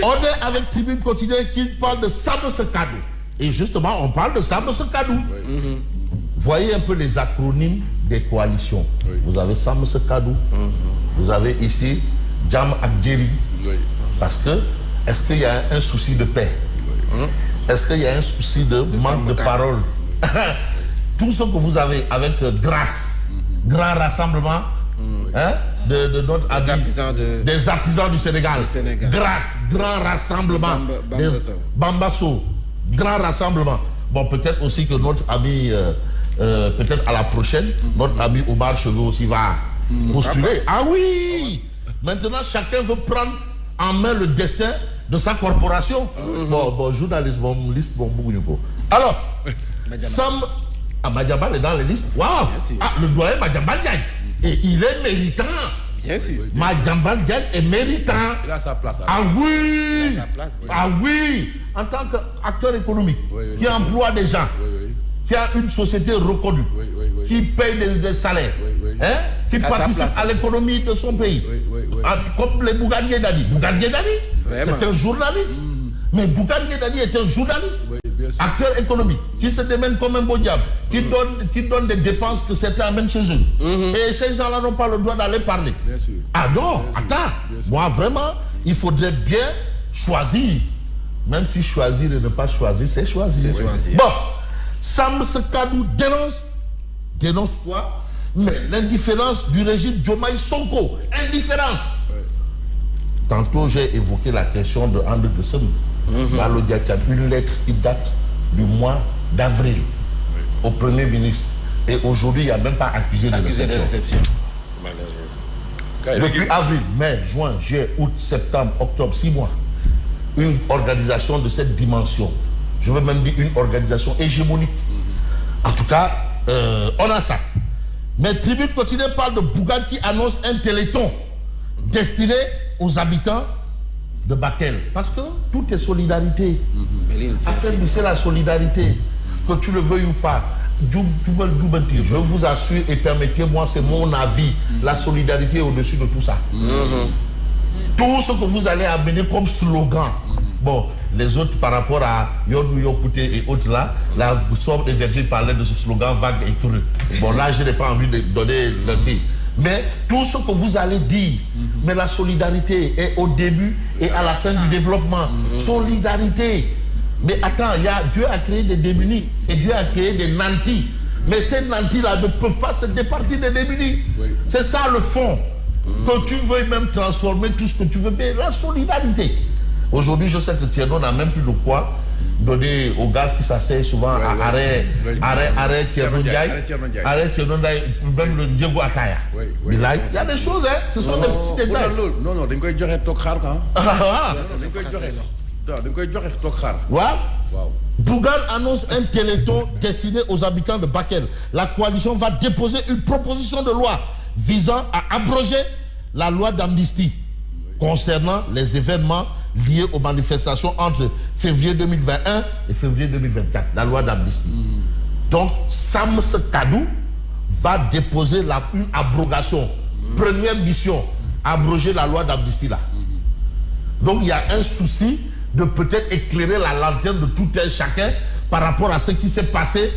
On est avec Tribune Quotidienne qui parle de Samba Sekadou. Et justement, on parle de Samba Sekadou. Voyez un peu les acronymes des coalitions. Vous avez Samba Sekadou. Vous avez ici Jam Akdjeri. Parce que, est-ce qu'il y a un souci de paix? Est-ce qu'il y a un souci de manque de parole? Tout ce que vous avez avec grâce, grand rassemblement de notre des artisans du Sénégal. Grâce, grand rassemblement. Bambasso, grand rassemblement. Bon, peut-être aussi que notre ami, peut-être à la prochaine, notre ami Omar Cheveux aussi va postuler. Ah oui! Maintenant, chacun veut prendre en main le destin de sa corporation. Bon, journaliste, liste, beaucoup. Alors, Sam Madiambal est dans les listes. Waouh! Ah, le doyen Madiambal gagne. Et il est méritant. Bien sûr. Madiambal gagne est méritant. Il a sa place. Ah oui! Il a sa place, oui. Ah oui! En tant qu'acteur économique, qui emploie des gens, qui a une société reconnue, qui paye des salaires, qui participe à l'économie de son pays. Comme les Bougane Guedani. Bougane Guedani, c'est un journaliste. Mais Bougane Guedani est un journaliste, acteur économique, qui se démène comme un beau diable, qui donne des dépenses que certains amènent chez eux. Et ces gens-là n'ont pas le droit d'aller parler. Ah non, attends. Moi, vraiment, il faudrait bien choisir. Même si choisir et ne pas choisir, c'est choisir. Bon, Sam Sekadou dénonce quoi? Mais l'indifférence du régime Diomaye Sonko. Indifférence. Tantôt, j'ai évoqué la question de André de Sem. Malo Diatia, une lettre qui date du mois d'avril au Premier ministre. Et aujourd'hui, il n'y a même pas accusé de réception. Depuis avril, mai, juin, juillet, août, septembre, octobre, 6 mois. Une organisation de cette dimension. Je veux même dire une organisation hégémonique. En tout cas, on a ça. Mais Tribune Quotidienne parle de Bougane qui annonce un téléthon destiné aux habitants de Bakel. Parce que tout est solidarité. Affermissez la solidarité. Que tu le veuilles ou pas. Je vous assure et permettez-moi, c'est mon avis. La solidarité est au-dessus de tout ça. Tout ce que vous allez amener comme slogan. Bon, les autres par rapport à Yonou Yokouté et autres là, la Somme et Virgile parlaient de ce slogan vague et creux. Bon, là, je n'ai pas envie de donner le prix. Mais tout ce que vous allez dire, mais la solidarité est au début et à la fin du développement. Solidarité. Mais attends, Dieu a créé des démunis et Dieu a créé des nantis. Mais ces nantis-là ne peuvent pas se départir des démunis. C'est ça le fond. Que tu veuilles même transformer tout ce que tu veux, mais la solidarité. Aujourd'hui, je sais que Thierno n'a même plus de quoi donner aux gars qui s'asseyent souvent à arrêt Thierno Ndiaye, même le Diego Ataya. Il y a des choses, hein, ce sont des petits détails. Non, dañ koy joxe toog xaar Bougane annonce un téléthon destiné aux habitants de Bakel. La coalition va déposer une proposition de loi visant à abroger la loi d'amnistie concernant les événements liés aux manifestations entre février 2021 et février 2024, la loi d'amnistie. Donc, Sam Sekadou va déposer une abrogation. Première mission, abroger la loi d'amnistie là. Donc, il y a un souci de peut-être éclairer la lanterne de tout un chacun par rapport à ce qui s'est passé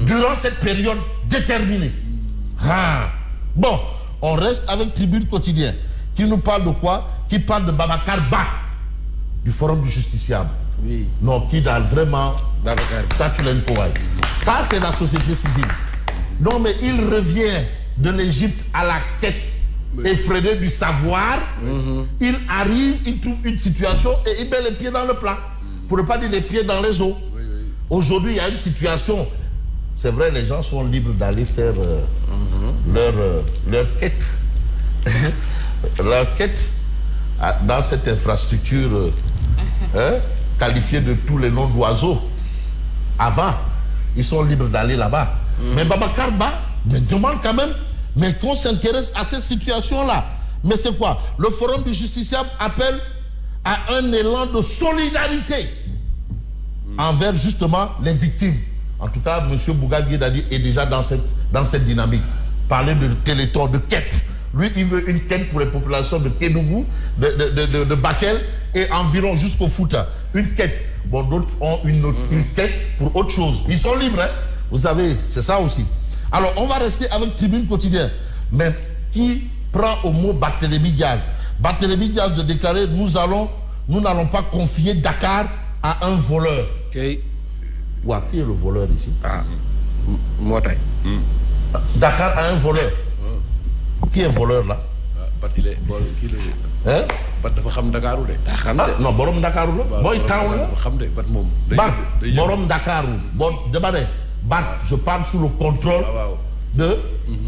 durant cette période déterminée. Bon, on reste avec Tribune Quotidienne qui nous parle de quoi? Qui parle de Babacar Ba, du Forum du Justiciable. Non, qui donne vraiment... Ça, c'est la société civile. Non, mais il revient de l'Égypte à la quête effrénée du savoir. Il arrive, il trouve une situation et il met les pieds dans le plat. Pour ne pas dire les pieds dans les eaux. Aujourd'hui, il y a une situation. C'est vrai, les gens sont libres d'aller faire leur quête. Leur quête dans cette infrastructure qualifiée de tous les noms d'oiseaux. Avant, ils sont libres d'aller là-bas. Mais Babacar Ba me demande quand même, mais qu'on s'intéresse à cette situation-là. Mais c'est quoi? Le Forum du Justiciable appelle à un élan de solidarité envers justement les victimes. En tout cas, M. Bougane Guedani est déjà dans cette dynamique. Parler de téléthon, de quête Lui, il veut une quête pour les populations de Kédougou, de Bakel et environ jusqu'au Fouta. Une quête. Bon, d'autres ont une quête pour autre chose. Ils sont libres, hein? Vous savez, c'est ça aussi. Alors, on va rester avec Tribune Quotidien. Mais qui prend au mot Barthélémy Diaz? Barthélémy Diaz de déclarer, nous n'allons pas confier Dakar à un voleur. Okay. Ouais, qui est le voleur ici? Moi, Dakar a un voleur. Qui est voleur là? Hein? dafa xam Dakaru de. Non, borom Dakaru la. Boy town la. xam de bat moom. Borom Dakaru. Bon, dama ne je parle sous le contrôle de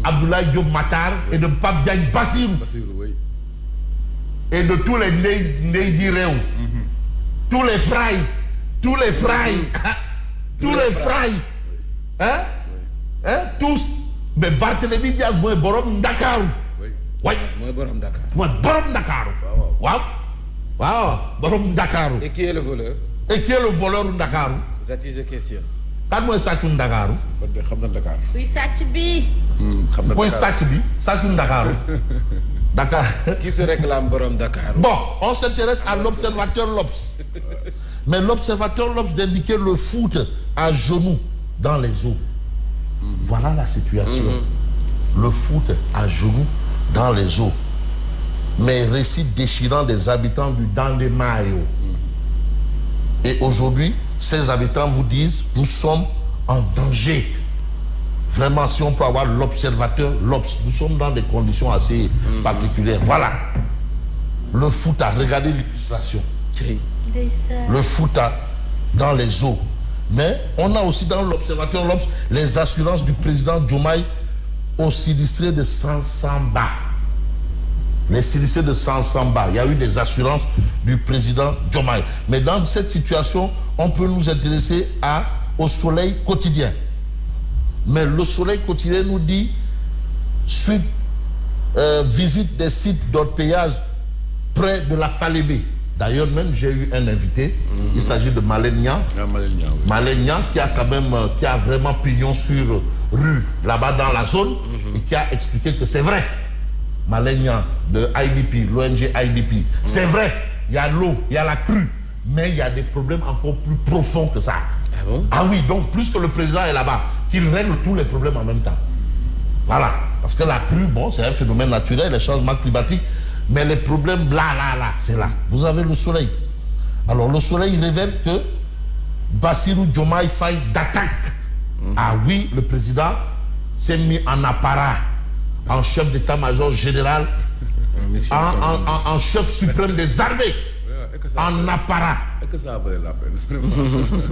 Abdoulaye Diop Matar et de Pape Diagne Bassirou. Oui. Et de tous les Ndeye Di Réew. Tous les fraïs. Tous les fraïs. Hein? Tous. Mais Barthélémy Diaz mooy borom Dakaru. Oui. Mooy borom Dakar. Mooy borom Dakaru. Waaw. Borom Dakaru. Et qui est le voleur? Et qui est le voleur de Dakaru? That is the question. Kan mooy sàccum Dakaru? Xam na Dakar. kuy sàcc bi. Xam na Kuy sàcc bi sàccum Dakaru. Dakar. Qui se réclame borom Dakar? Bon, on s'intéresse à l'observateur L'Obs. Mais l'observateur L'Obs d'indiquer le foot à genoux dans les eaux. Voilà la situation. Le foot à genoux dans les eaux. Mais récits déchirants des habitants du Dandemayo. Et aujourd'hui, ces habitants vous disent, nous sommes en danger. Vraiment, si on peut avoir l'observateur L'Obs, nous sommes dans des conditions assez particulières. Voilà. Le foot à regarder l'illustration. Le foot dans les eaux. Mais on a aussi dans l'observateur L'Obs les assurances du président Diomaye aux sinistrés de Sansamba. Les sinistrés de Sansamba. Il y a eu des assurances du président Diomaye. Mais dans cette situation, on peut nous intéresser au Soleil quotidien. Mais le Soleil quotidien nous dit visite des sites d'orpaillage près de la Falémé. D'ailleurs, même j'ai eu un invité. Il s'agit de Malène Niang. Malène Niang qui a quand même qui a vraiment pignon sur rue là-bas dans la zone et qui a expliqué que c'est vrai. Malène Niang de IDP, l'ONG IDP. C'est vrai, il y a l'eau, il y a la crue, mais il y a des problèmes encore plus profonds que ça. Ah bon? Ah oui, donc plus que le président est là-bas, qu'il règle tous les problèmes en même temps. Voilà, parce que la crue, bon, c'est un phénomène naturel, les changements climatiques. Mais les problèmes là, c'est là. Vous avez le soleil. Alors le soleil révèle que Bassirou Diomaye Faye d'attaque. Ah oui, le président s'est mis en apparat, en chef d'état-major général, en chef suprême des armées, en apparat. Est-ce que ça valait la peine?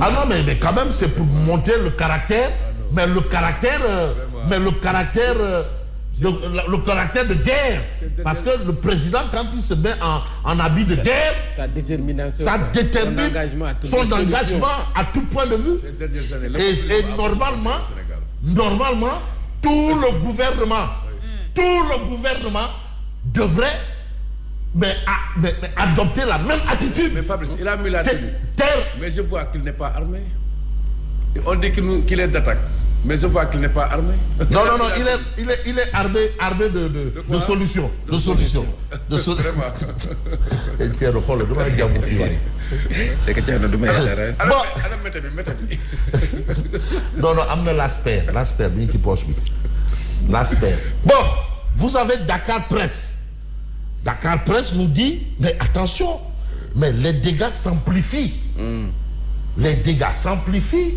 Ah non, mais quand même, c'est pour montrer le caractère, mais le caractère de guerre. Parce que le président, quand il se met en habit de guerre, sa détermination, ça détermine son engagement à tout point de vue. Et normalement, tout le gouvernement devrait adopter la même attitude. Mais Fabrice, il a mis la tenue. Mais je vois qu'il n'est pas armé. On dit qu'il est d'attaque. Mais je vois qu'il n'est pas armé. Non, il est armé de solutions. De solutions. Et tiens, le fond, le doigt est bien non, amène l'aspect bien qui poche. L'aspect. Bon, vous avez Dakar Presse. Dakar Presse nous dit, mais attention, mais les dégâts s'amplifient. Les dégâts s'amplifient.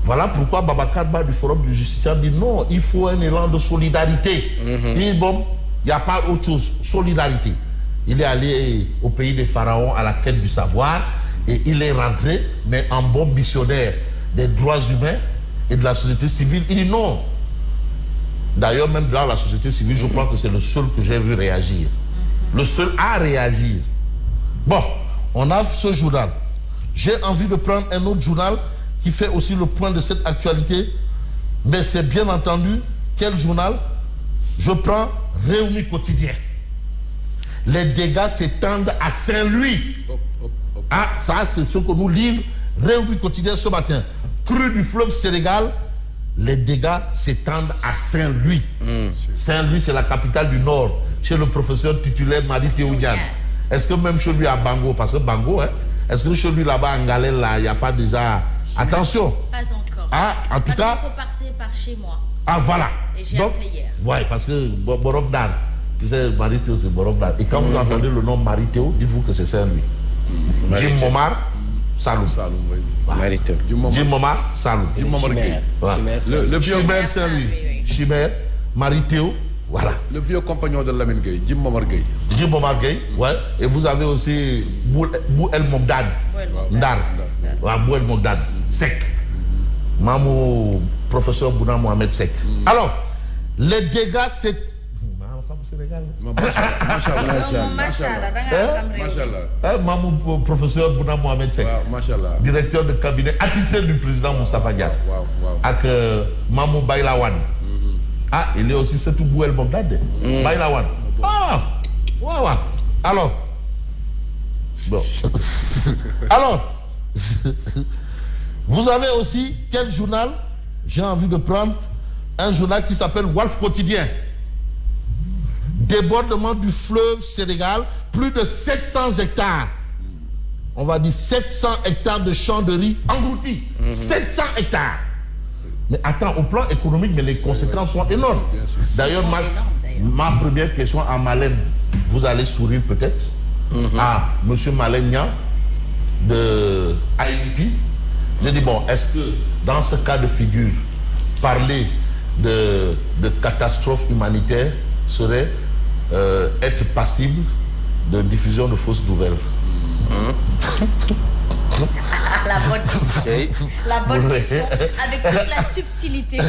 Voilà pourquoi Babacar Ba du Forum du Justiciable dit non, il faut un élan de solidarité. Il dit bon, il n'y a pas autre chose, solidarité. Il est allé au pays des pharaons à la quête du savoir et il est rentré, mais en bon missionnaire des droits humains et de la société civile. Il dit non. D'ailleurs, même dans la société civile, je crois que c'est le seul que j'ai vu réagir. Le seul à réagir. Bon, on a ce journal. J'ai envie de prendre un autre journal qui fait aussi le point de cette actualité. Mais c'est bien entendu, quel journal? Je prends Rewmi Quotidien. Les dégâts s'étendent à Saint-Louis. Ah, ça c'est ce que nous livre Rewmi Quotidien ce matin. Crue du fleuve Sénégal les dégâts s'étendent à Saint-Louis. Saint-Louis, c'est la capitale du Nord, chez le professeur titulaire Marie Théo-Niane. Est-ce que même chez lui à Bango, parce que Bango, hein, est-ce que chez lui là-bas en Galère, là, il n'y a pas déjà... Attention. Pas encore. Ah, en tout cas... Parce qu'il faut passer par chez moi. Ah, voilà. Et j'ai appelé hier. Oui, parce que Borom Dar, tu sais, Marie Théo, c'est Borom Dar. Et quand vous entendez le nom Marie Théo, dites-vous que c'est Saint-Louis. Jim Momar, Saloum. Saloum, oui. Marie Théo. Jim Momar, Saloum. Jim Momar Gueye. Le vieux Chimère Saint-Louis. Chimère, Marie Théo, voilà. Le vieux compagnon de Lamine Gueye, Jim Momar Gueye. Jim Momar Gueye, ouais. Et vous avez aussi Bou El Mogdad. Ndar. Bou El Mogdad. Sec. Mamou, professeur Bouna Mohamed Sek. Alors, les dégâts, c'est... Mamou, professeur Bouna Mohamed Sek. Directeur de cabinet attitré du président Moustapha Dias. Avec Mamou Baylawan. Ah, il est aussi Setou Bou El Mogdad. Baylawan. Ah, ouais. Alors, bon. Alors, vous avez aussi quel journal? J'ai envie de prendre un journal qui s'appelle Walf Quotidien. Débordement du fleuve Sénégal, plus de 700 hectares. On va dire 700 hectares de champs de riz engloutis. 700 hectares. Mais attends, au plan économique, mais les conséquences sont énormes. D'ailleurs, ma première question à Malène, vous allez sourire peut-être, à M. Malène de AIP. J'ai dit, bon, est-ce que dans ce cas de figure, parler de catastrophe humanitaire serait être passible de diffusion de fausses nouvelles? La bonne question. La bonne question, avec toute la subtilité.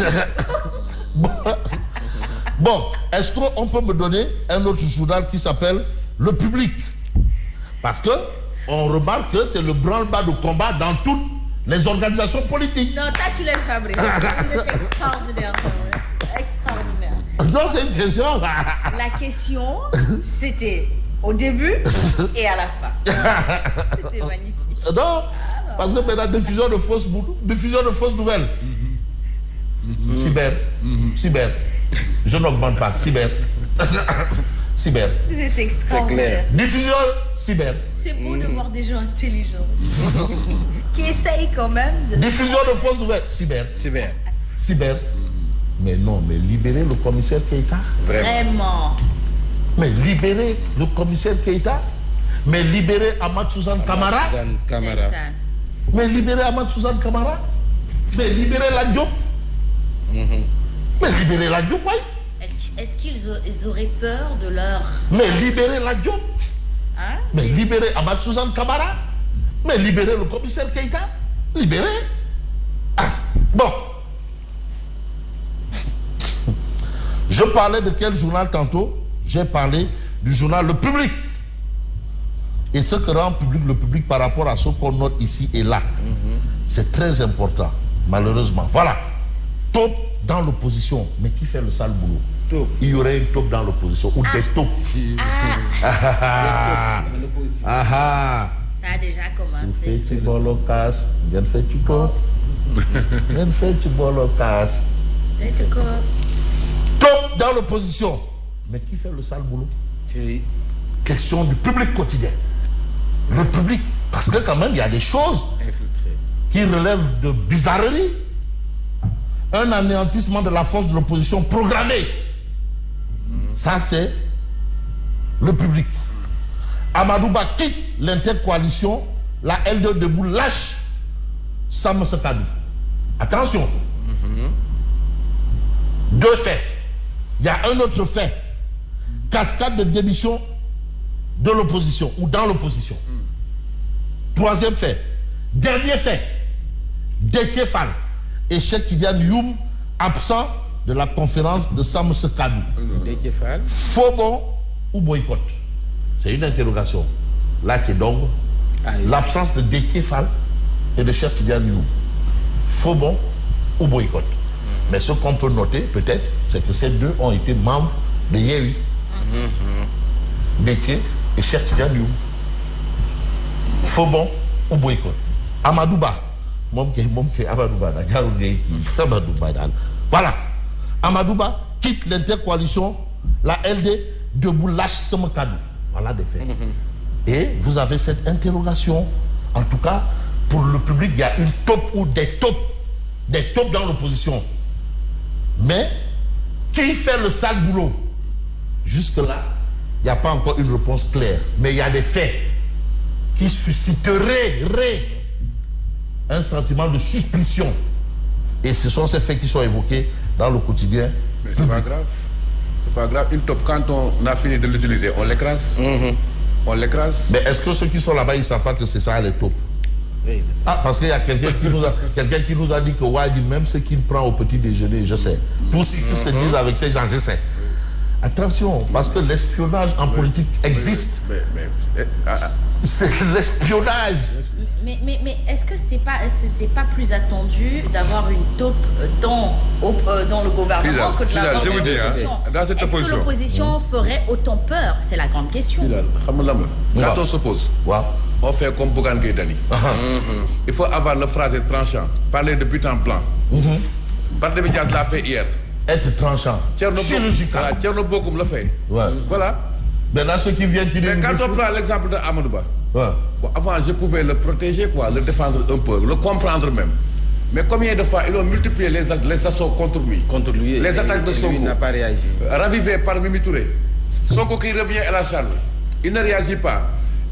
Bon, est-ce qu'on peut me donner un autre journal qui s'appelle Le Public? Parce que on remarque que c'est le branle-bas de combat dans toutes les organisations politiques. Non, toi, tu l'as fabriqué. Vous êtes extraordinaire. Extraordinaire. Non, c'est une question. La question, c'était au début et à la fin. C'était magnifique. Non, parce que maintenant, diffusion de fausses nouvelles. Cyber. Je n'augmente pas. Cyber. Vous êtes extraordinaire. Diffusion cyber. C'est beau de voir des gens intelligents qui essayent quand même de... Diffusion de fausses nouvelles. Cyber. Mais non, mais libérer le commissaire Keïta. Vraiment. Mais libérer le commissaire Keïta. Mais libérer Ahmad Suzanne Camara. Mais libérer Ahmad Suzanne Camara. Mais libérer la Diop. Mais libérer la Diop, oui. Est-ce qu'ils auraient peur de leur... Mais libérer la Diop. Hein? Mais libérer Ahmad Suzanne Camara. Mais libérer le commissaire Keïta. Libérer. Ah, bon. Je parlais de quel journal tantôt? J'ai parlé du journal Le Public. Et ce que rend public le public par rapport à ce qu'on note ici et là, c'est très important, malheureusement. Voilà. Top dans l'opposition. Mais qui fait le sale boulot? Top. Il y aurait une top dans l'opposition. Ou des top. Ça a déjà commencé. Tu bolocasse. Bien fait, tu go. Bien fait, tu bolocasse. Top dans l'opposition. Mais qui fait le sale boulot? Question du public quotidien. Le public, parce que quand même, il y a des choses qui relèvent de bizarreries. Un anéantissement de la force de l'opposition programmé. Ça, c'est le public. Amadouba quitte l'intercoalition, la L2 debout lâche Sam Sekadou. Attention. Deux faits. Il y a un autre fait. Cascade de démission de l'opposition ou dans l'opposition. Troisième fait. Dernier fait. Déthié Fall et Cheikh Tidiane Youm absent de la conférence de Sam Sekadou. Déthié Fall. Faux bon ou boycott? C'est une interrogation. Là qui est donc l'absence de Déthié Fall et de Cheikh Tidiane Youm. Faux bon ou boycott? Mais ce qu'on peut noter peut-être, c'est que ces deux ont été membres de Yewwi. Déthié et Cheikh Tidiane Youm. Faux bon ou boycott? Amadouba, moom kay Amadou Ba daal jarul ngay Amadou Ba daal voilà Amadou Ba quitte l'intercoalition la LD debout lâche sama kaddu voilà des faits. Et vous avez cette interrogation en tout cas pour le public il y a une taupe ou des taupes dans l'opposition mais qui fait le sale boulot jusque-là il n'y a pas encore une réponse claire mais il y a des faits qui susciteraient un sentiment de suspicion et ce sont ces faits qui sont évoqués dans le quotidien. Mais c'est pas grave. C'est pas grave. Une taupe, quand on a fini de l'utiliser, on l'écrase. On l'écrase. Mais est-ce que ceux qui sont là-bas, ils ne savent pas que c'est ça les taupes? Oui, parce qu'il y a quelqu'un qui nous a dit que Wadi, même ce qu'il prend au petit déjeuner, je sais. Tous ceux qui se disent avec ces gens, je sais. Attention, parce que l'espionnage en politique existe. C'est l'espionnage. Mais est-ce que c'était pas plus attendu d'avoir une taupe dans le gouvernement que de l'avoir dans l'opposition? Est-ce que l'opposition ferait autant peur? C'est la grande question. Quand on s'oppose, on fait comme Bougane Gueye Dany. Il faut avoir le phrase tranchant, parler de but en blanc. Barthélémy Dias l'a fait hier. Être tranchant. Chirurgical. Thierno Bocoum l'a fait. Voilà. Maintenant, ceux qui viennent dire. Mais quand on prend l'exemple de Amadou Ba, bon, avant, je pouvais le protéger, le défendre un peu, le comprendre même. Mais combien de fois ils ont multiplié les assauts contre lui, les attaques de Sonko. Lui n'a pas réagi. Ravivé par Mimi Touré. Sonko qui revient à la charge. Il ne réagit pas.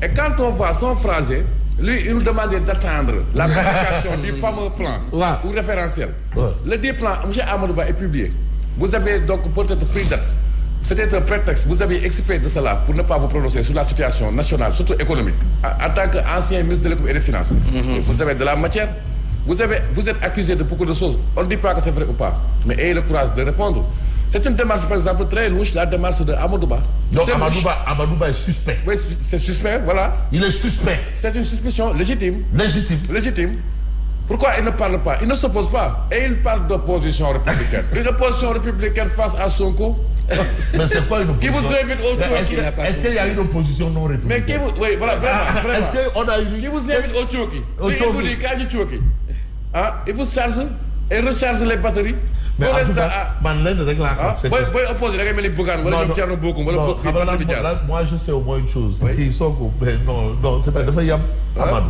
Et quand on voit son phrasé, lui, il nous demandait d'attendre la publication du fameux plan ou référentiel. Le dit plan, M. Amadou Ba est publié. Vous avez donc peut-être pris date. C'était un prétexte. Vous avez expliqué de cela pour ne pas vous prononcer sur la situation nationale, surtout économique. En tant qu'ancien ministre de l'économie et des finances, vous avez de la matière. Vous êtes accusé de beaucoup de choses. On ne dit pas que c'est vrai ou pas. Mais ayez le courage de répondre. C'est une démarche, par exemple, très louche, la démarche de Amadou Ba. Donc Amadou Ba est suspect. Oui, c'est suspect, voilà. Il est suspect. C'est une suspicion légitime. Légitime. Pourquoi il ne parle pas? Il ne s'oppose pas. Et il parle d'opposition républicaine. Une opposition républicaine face à Sonko. Mais c'est quoi une opposition? Qui vous invite au Tchoki? Est-ce qu'il y a une opposition non républicaine? Mais qui vous... Oui, voilà, vraiment. Est-ce qu'on a une... Qui vous invite au Tchoki? Il vous dit qu'il y a du Tchoki. Il vous charge et recharge les batteries. Mais en tout cas, opposé, moi je sais au moins une chose. Non, c'est pas de Yam Amadou.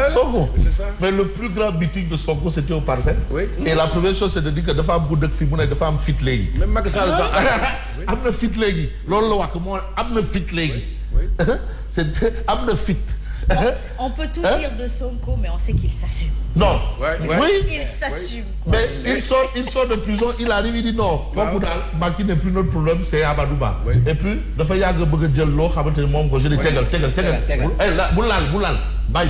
Sonko. Mais le plus grand meeting de Sonko, c'était au Parcelles. Et la première chose, c'est de dire que de femmes bout de fimoune, de femmes fit légui. Même Macky Sall ça. Amna fit légui. Lolo wa que moi amna fit légui. C'est amna fit. On peut tout dire de Sonko, mais on sait qu'il s'assume. Non. Oui. Il s'assume. Mais il sort de prison, il arrive, il dit non. Macky n'est plus notre problème, c'est Amadou Ba. Et puis, il faut y avoir un peu de l'eau, je dis tegal. Boulal. Bye.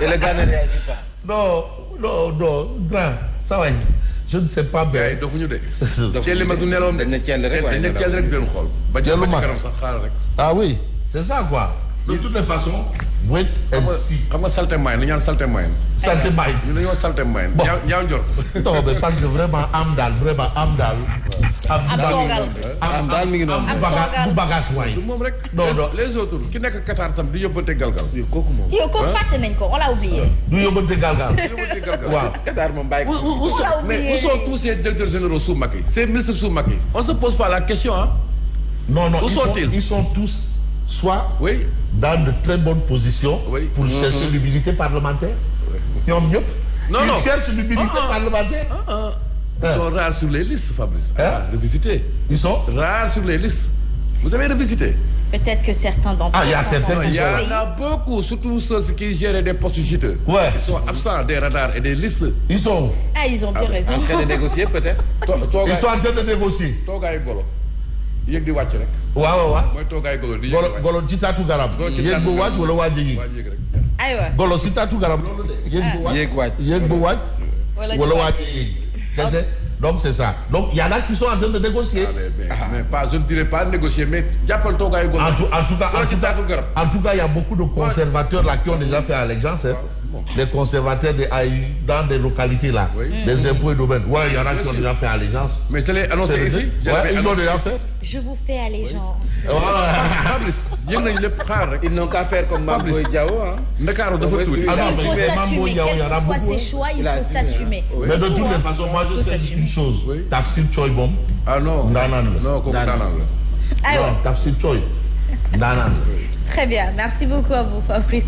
Et le gars ne réagit pas. Non. Grand. Ça va. Je ne sais pas bien. Ah oui, c'est ça quoi. De toutes les façons, wait and see. Comment salté moyen, nous avons salté moyen. Salté moyen. Nous avons salté moyen. Non, mais parce que vraiment, Amdal. Amdal mi ngi non. Bu bagage way. Non. Les autres, qui n'est que Qatar tam di yobante galgal. Yo ko faté nañ ko, on l'a oublié. Du yobante galgal. Waaw. Qatar mom bay ko. Mais où sont tous ces directeurs généraux sous Macky? Ces ministres sous Macky. On se pose pas la question hein. Non, ils sont tous soit dans de très bonnes positions pour chercher l'humilité parlementaire. Non. Ils cherchent l'humilité parlementaire. Ils sont rares sur les listes, Fabrice. Revisiter. Ils sont rares sur les listes. Vous avez revisité? Peut-être que certains d'entre eux. Il y a certains qui sont là. Il y en a beaucoup, surtout ceux qui gèrent des postes juteux. Ils sont absents des radars et des listes. Ils sont. Ils ont bien raison. En train de négocier peut-être. Ils sont en train de négocier. yéeg di wàcc rek. waaw. mooy toogaay golo di golo ci taatu garab. yéeg bu wàcc wala waa jigi. aywa golo ci taatu garab loolu de. yéeg bu wàcc wala waa jigi. Donc c'est ça. Donc il y en a qui sont en train de négocier. Mais pas, je ne dirais pas négocier, mais jàppal toogaay golo. En tout cas, il y a beaucoup de conservateurs là qui ont déjà fait allégeance. des conservateurs dans des localités là, des impôts et domaines. Ouais, il y en a qui ont déjà fait allégeance. Mais je l'ai annoncé ici. Ils l'ont déjà fait. Je vous fais allégeance. Fabrice, ils n'ont qu'à faire comme Mamboy Diao. Il faut s'assumer. Quels que soient ses choix, il faut s'assumer. Mais de toutes les façons, moi je sais une chose. Tafsir Choy Bom. Ah non. Non, comme Danan. Non, Tafsir Choy. Danan. Très bien. Merci beaucoup à vous, Fabrice.